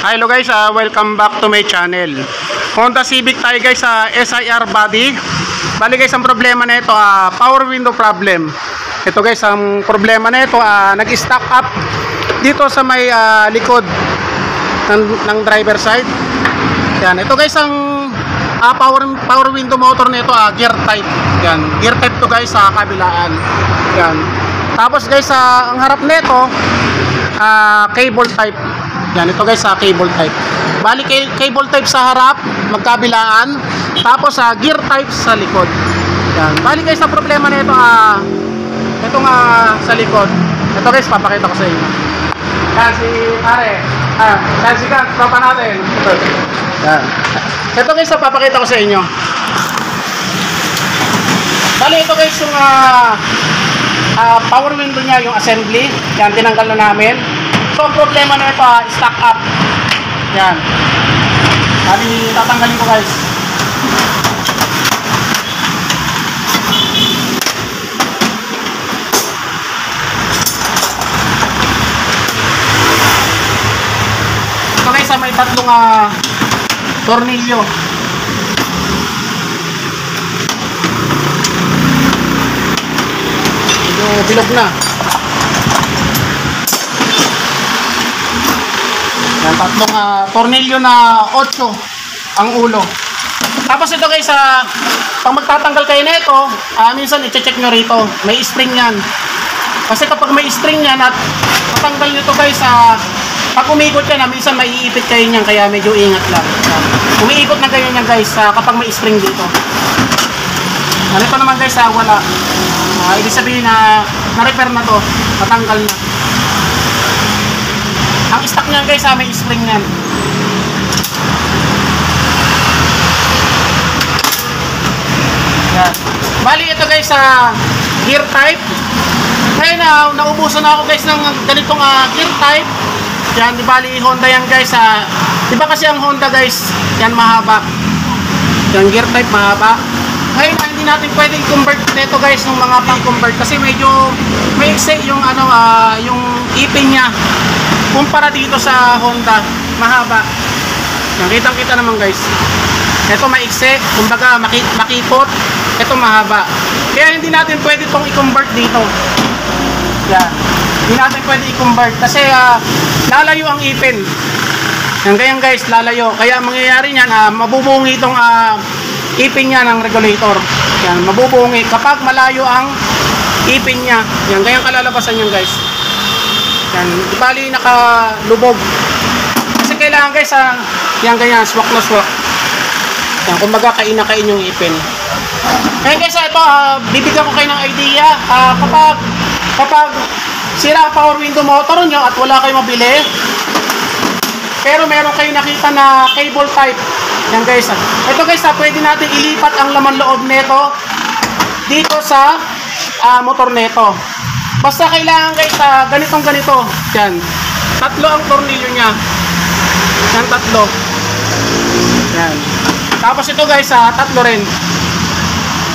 Hello guys, welcome back to my channel. Honda Civic tayo guys sa SIR body. Bali guys, ang problema na ito, power window problem. Ito guys, ang problema na ito, nag-stack up dito sa may likod ng driver side. Yan, ito guys ang power window motor nito, gear type. Yan, gear type to guys sa kabilaan. Yan. Tapos guys, ang harap nito, cable type. Yan, ito guys cable type. Bali cable type sa harap, magkabilaan. Tapos gear type sa likod. Yan. Bali guys, ang problema nito ito nga sa likod. Ito guys, papakita ko sa inyo. Yan si pare. Yan si Kant, tropa natin. Yan. Ito guys, papakita ko sa inyo. Bali ito guys yung power window niya, yung assembly. Yan, tinanggal na namin. So, ang problema na ito, stack up. Yan. Bali, tatanggalin ko guys. Ito guys, may tatlong tornilyo. Medyo bilog na. Yan, tatlong tornilyo na 8 ang ulo. Tapos ito guys, pag magtatanggal kayo nito, minsan i-check nyo rito, may string yan. Kasi kapag may string yan at matanggal nyo to guys, pag umikot yan, minsan maiipit kayo niyan, kaya medyo ingat lang. Umiikot na kayo niyan guys, kapag may string dito. Ito naman guys, wala. Ibig sabihin na-repair na to, matanggal na. Ang stock niyan guys, may spring yan. Yan. Bali ito guys, gear type. Ngayon naubusan na ako guys ng ganitong gear type. Yan, di bali Honda yan guys. Di ba kasi ang Honda guys, yan mahaba. Yung gear type mahaba. Ngayon hindi natin pwedeng convert nito guys ng mga pang-convert kasi medyo maiksi yung yung ipin niya. Kumpara dito sa Honda, mahaba. Yan, kitang-kita naman guys. Ito maiksi, kumbaga makipot. Ito mahaba. Kaya hindi natin pwede itong i-convert dito. Yan. Hindi natin pwede i-convert kasi lalayo ang ipin. Yan, ganyan guys, lalayo. Kaya ang mangyayari niyan, mabubungi itong ipin niya ng regulator. Yan, mabubungi kapag malayo ang ipin niya. Yan, ganyan kalalabasan yan guys. Yan, di bali nakalubog. Kasi kailangan guys, yan ganyan, swak na swak. Yan, kumbaga kain yung ipin. Kaya guys, ito, bibigyan ko kayo ng idea. Kapag sira ang power window motor nyo at wala kayo mabili, pero meron kayo nakita na cable type. Yan guys, ito guys, pwede natin ilipat ang laman loob nito dito sa motor nito. Basta kailangan guys, ganito. Yan. Tatlo ang tornilyo niya. Yan, tatlo. Yan. Tapos ito guys, tatlo rin.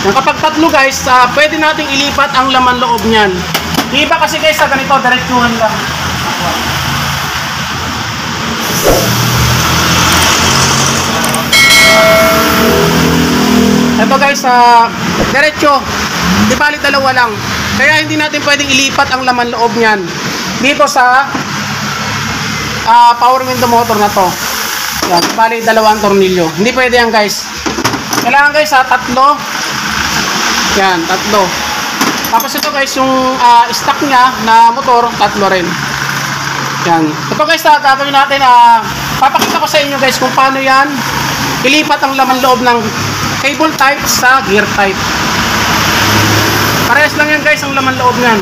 Yan, kapag tatlo guys, pwede nating ilipat ang laman loob niyan. Iba kasi guys, ganito, diretsuhan lang. Ito guys, diretso. Di bali dalawa lang. Kaya hindi natin pwedeng ilipat ang laman loob niyan dito sa power window motor na to. Yan, bali dalawang tornilyo. Hindi pwede yan guys. Kailangan guys, tatlo. Yan, tatlo. Tapos ito guys, yung stock niya na motor, tatlo rin. Yan. Ito guys, gagawin natin, papakita ko sa inyo guys kung paano yan ilipat ang laman loob ng cable type sa gear type. Parehas lang yan guys ang laman loob niyan.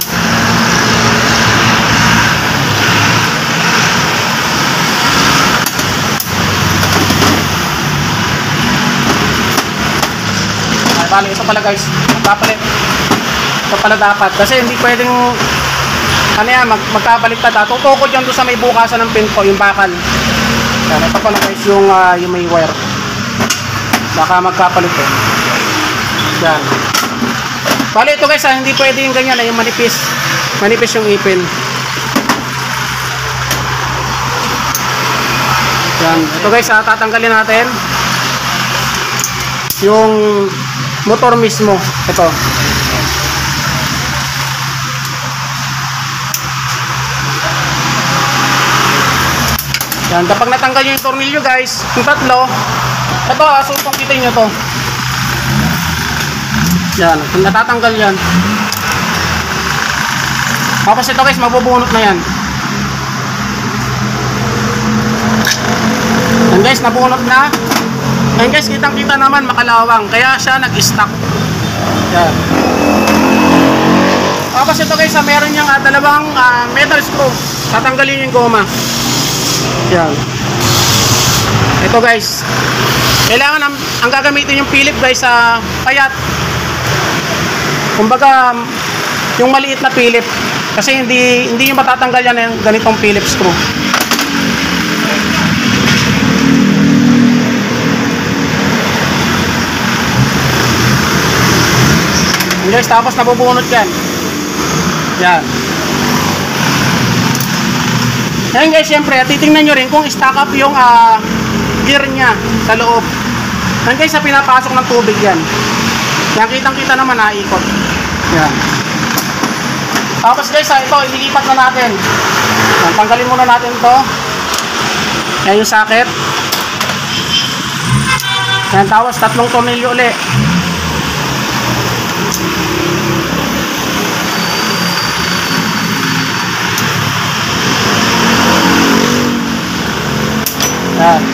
Bali, ito pala guys, magpapalit. Ito pala dapat kasi hindi pwedeng magkabaliktad. Tutukod yan doon sa may bukasan ng pinto, yung bakal. Yan, ito pala guys yung may wire. Baka magkapalit yan. Bali ito guys, hindi pwede yung ganyan, yung manipis yung ipin. Yan. Ito guys, tatanggalin natin yung motor mismo. Ito. Yan. Kapag natanggal yung tornilyo guys, yung tatlo, ito susungkitin nyo to. Yan. Kung natatanggal yan. Tapos ito guys, mabubunot na yan. Yan guys, nabunot na. Yan guys, kitang kita naman makalawang, kaya siya nag-stuck. Yan. Tapos ito guys, meron niyang dalawang metal screw. Tatanggalin yung goma. Yan. Ito guys, kailangan ang gagamitin yung Philip guys sa payat. Kumbaga yung maliit na Philip, kasi hindi yung matatanggal yan yung ganitong Philip screw. Guys, tapos nabubunot yan. Yan. Ngayon guys, syempre, titingnan nyo rin kung stack up yung gear nya sa loob. Ngayon guys, sa pinapasok ng tubig yan. Yan, kitang-kita naman naikot. Yan. Tapos guys, ito, ililipat na natin. Yan, tanggalin muna natin to. Yan yung socket. Yan, tapos tatlong tornilyo ulit. Yan.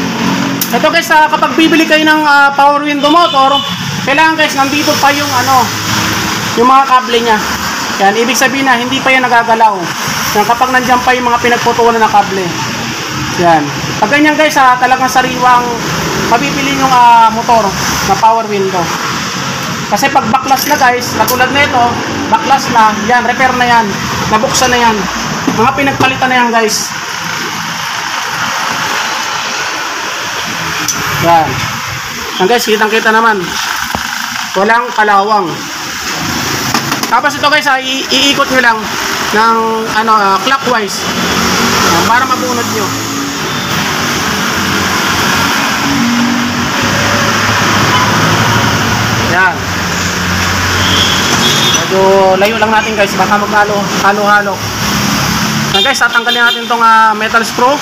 Ito guys, kapag bibili kayo ng power window motor, kailangan guys, nandito pa yung yung mga kable nya. Yan, ibig sabihin na hindi pa yan nagagalaw. Yan, kapag nandiyan pa yung mga pinagputulan ng kable. Yan. Pag ganyan guys, talagang sariwang mabibili yung motor na power window. Kasi pag backlash na guys, katulad nito, backlash na, yan, repair na yan, nabuksan na yan. Mga pinagpalitan na yan guys. Yan. Yan guys, kitang-kita naman. Walang kalawang. Tapos ito guys, iikot nyo lang ng clockwise. Yan, para mabunot nyo. Yan. Medyo layo lang natin guys, baka maghalo-halo. Yan guys, tatanggalin natin itong metal screw.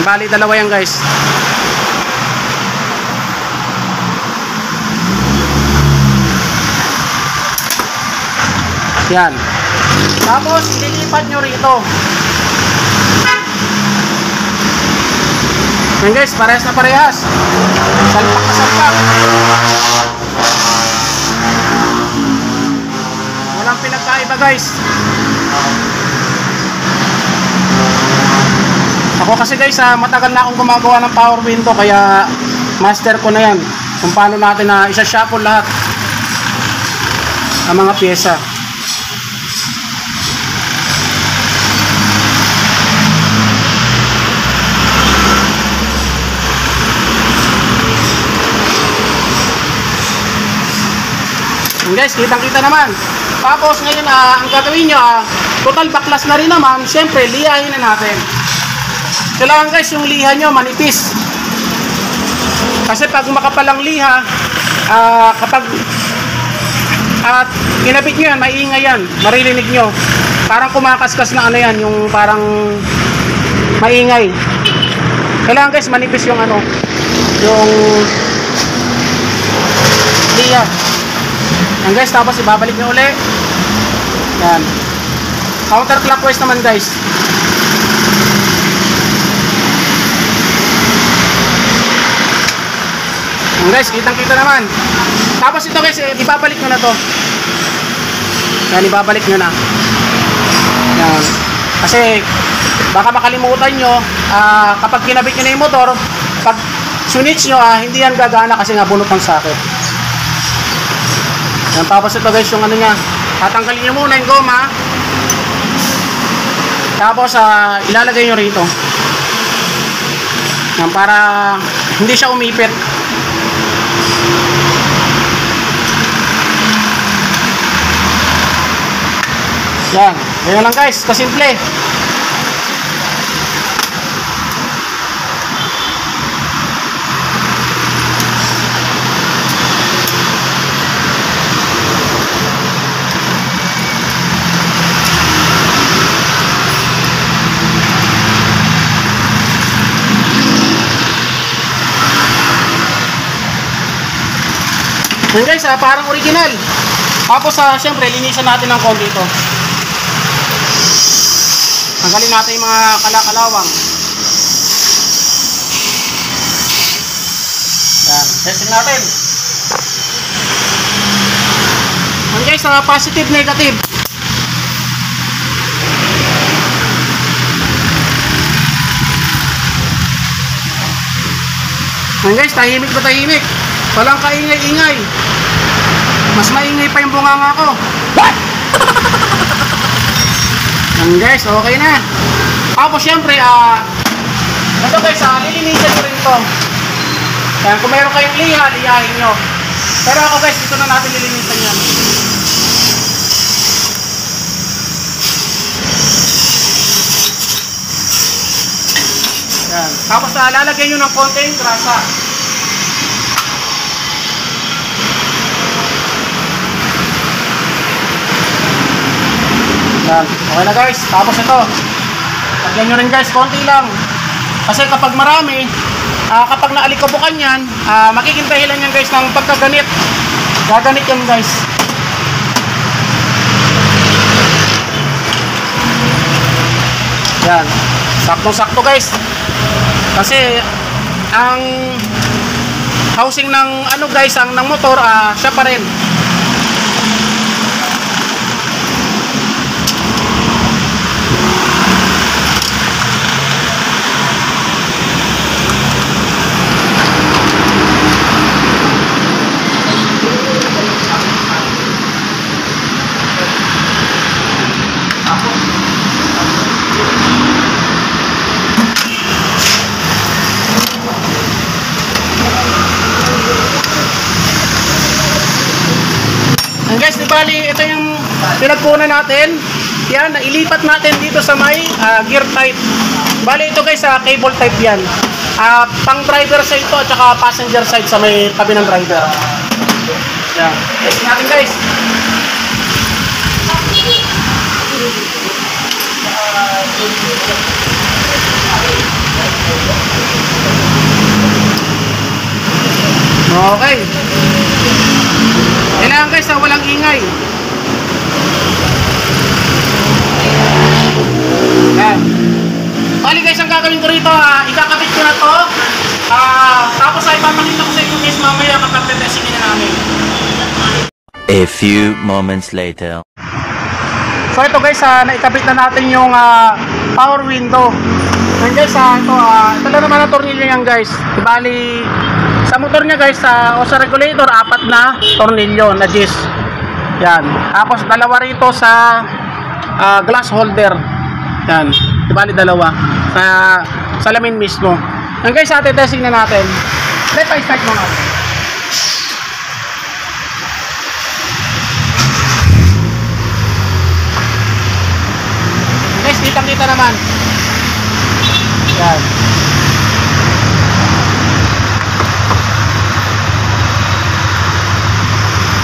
Bali, dalawa yan guys. Yan. Tapos, ililipat nyo rito. Yan guys, parehas na parehas. Salpak na salpak. Walang pinagkaiba guys. Ako kasi guys, matagal na akong gumagawa ng power window, kaya master ko na yan kung paano natin isa-shuffle lahat ang mga pyesa. And guys, kitang-kita naman. Tapos ngayon, ang gagawin nyo, total backlash na rin naman, syempre liyahin na natin. Kailangan guys, yung liha nyo manipis. Kasi pag makapalang liha, kapag ginabit nyo yan, maingay yan, maririnig nyo. Parang kumakaskas na yan, yung parang maingay. Kailangan guys, manipis yung yung liha. Yan guys, tapos ibabalik nyo ulit. Yan. Counterclockwise naman guys. Guys, kitang-kita naman. Tapos ito guys, ibabalik nyo na to. Yan, ibabalik nyo na. Yan. Kasi baka makalimutan nyo, kapag kinabit nyo na yung motor, pag switch nyo, hindi yan gagana kasi nga bunot ng socket. Yan, tapos ito guys, yung nya, tatanggalin nyo muna yung goma. Tapos ilalagay nyo rito. Yan, para hindi siya umipit. Yan. Ganyan lang guys, kasimple. Yan guys, parang original. Tapos syempre linisan natin ng konti ito. Tanggalin natin yung mga kalakalawang. Yan, testing natin. Yan guys, positive, negative. Yan guys, tahimik ba tahimik? Walang kaingay-ingay. Mas maingay pa yung bunganga ko. What? Yan guys, okay na. Tapos syempre, ito guys, lilinisan ko rin ito. Yan, kung meron kayong liha, lihahin nyo. Pero ako guys, dito na natin lilinisan yan. Yan. Tapos lalagyan nyo ng konting grasa. Yan. Okay na guys, tapos ito lagyan nyo rin guys, konti lang kasi kapag marami, kapag naalikabukan yan, magiging dahilan yan guys ng pagkaganit. Gaganit yan guys. Yan, saktong sakto guys, kasi ang housing ng ano guys, ang ng motor, siya pa rin. Guys, di bali, ito yung pinagpunan natin. Yan, nailipat natin dito sa may gear type. Bali, ito guys, cable type yan. Pang driver side ito at saka passenger side sa may tabi ng driver. Yan, testing natin guys. Okay. Kailangan guys, walang ingay. Yan. Bali guys, ang gagawin ko rito, ikakabit ko na to. Tapos ay papakita ko sa inyo guys mamaya kapag testingin na namin. A few moments later. So ito guys, naikabit na natin yung power window. And guys, ito lang naman ang tornilyo yan guys. Bali, sa motor niya guys, o sa regulator, 4 na tornilyo na disc. Yan. Tapos dalawa rito sa glass holder. Yan. Bali dalawa sa salamin mismo. Yan guys, testing na natin. Let's start mo nga. Guys, kitang-kita naman. Yan.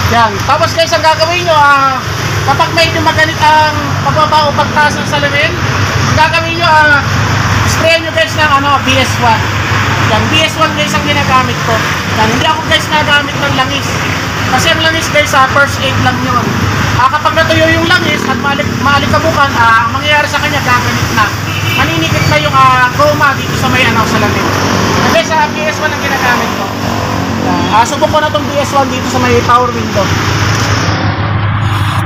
Yan. Tapos guys, ang gagawin nyo, kapag medyo maganit ang pagbaba o pagtaas ng salamin, ang gagawin nyo, sprayan nyo guys ng BS1. Yan, BS1 guys ang ginagamit ko. Yan, hindi ako guys nagamit ng langis. Kasi ang langis guys, first aid lang yun. Kapag natuyo yung langis at maalikabukan, ang mangyayari sa kanya, gaganit na. Maninikit na yung goma dito sa may salamin. Yan guys, BS1 ang ginagamit ko. Subok ko na itong BS1 dito sa may power window.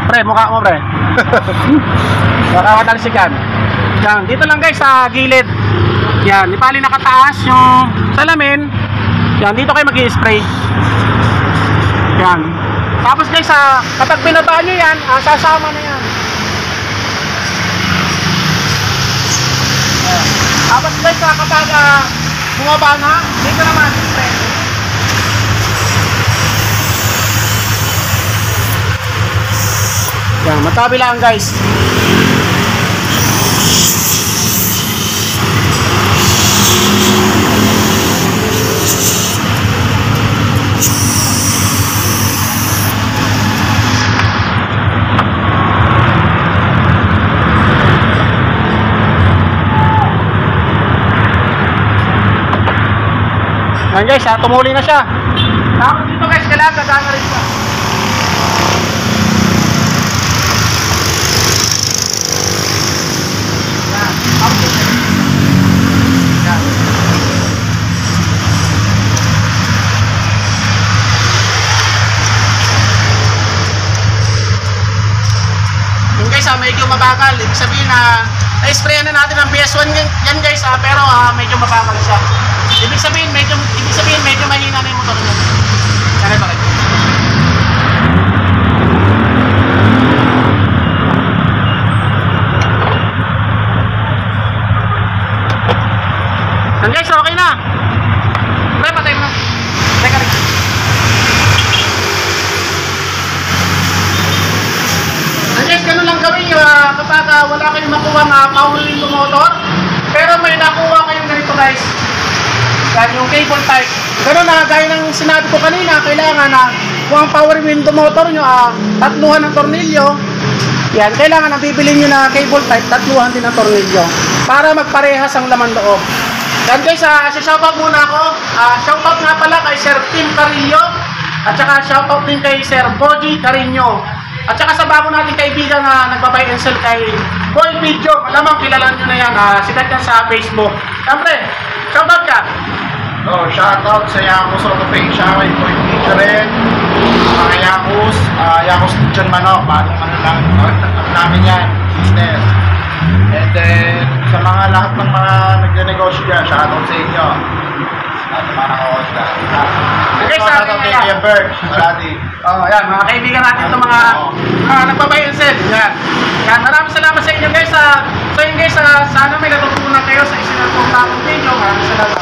Pre, mukha mo pre. Baka matalsikan. Yan, dito lang guys sa gilid. Yan, ipali nakataas yung salamin. Yan, dito kayo mag-i-spray. Yan. Tapos guys, kapag binaba nyo yan, sasama na yan. Yan. Tapos guys, kapag bumaba na, dito naman, spray. Yan, matabi lang guys. Yan guys, tumuli na siya. Tapos dito guys, kailangan gagana rin siya. Yan. Tapos dito. Yan. Yung guys, medyo mabagal. Ibig sabihin na na-sprayan na natin ang PS1 yan guys, pero medyo mabagal siya. Ibig sabihin medyo mahina na yung motor niya. Kaya bakit? Yan guys, okay na. Okay, patay mo na. Teka rin. Guys, ganun lang gawin nyo kapag wala kayong makuha na power window motor, pero may nakuha kayong ganito guys. Yan yung cable type. Ganun na, gaya ng sinabi ko kanina, kailangan na kung ang power window motor nyo, tatluhan ng tornilyo. Yan, kailangan na bibilin nyo na cable type, tatluhan din ng tornilyo para magparehas ang laman loob. Yan guys, shoutout muna ako. Shoutout nga pala kay Sir Tim Carillo at saka shoutout din kay Sir Boji Carino. At saka sa bago nating kaibigan na nagbabay and sell kay Boy Video, malamang kilala nyo na yan, sikat yan sa Facebook. Siyempre, shoutout ka! So, shoutout sa Yakus Auto Paint, siya kay Boy Video rin, mga Yakus, Yakus Dijon Manok, bagong ano lang, namin yan, business. And then, sa mga lahat ng mga nagnegosyo dyan, shoutout sa inyo. Lahat ng mga nakawasda. Okay, sa akin kay Kuya Bert, Malati. Yan, mga kaibigan natin itong mga nagbabay and sell. Yan, maraming salamat sa inyo guys. So yun guys, sana may natutunan kayo sa isinagpong video. Maraming salamat.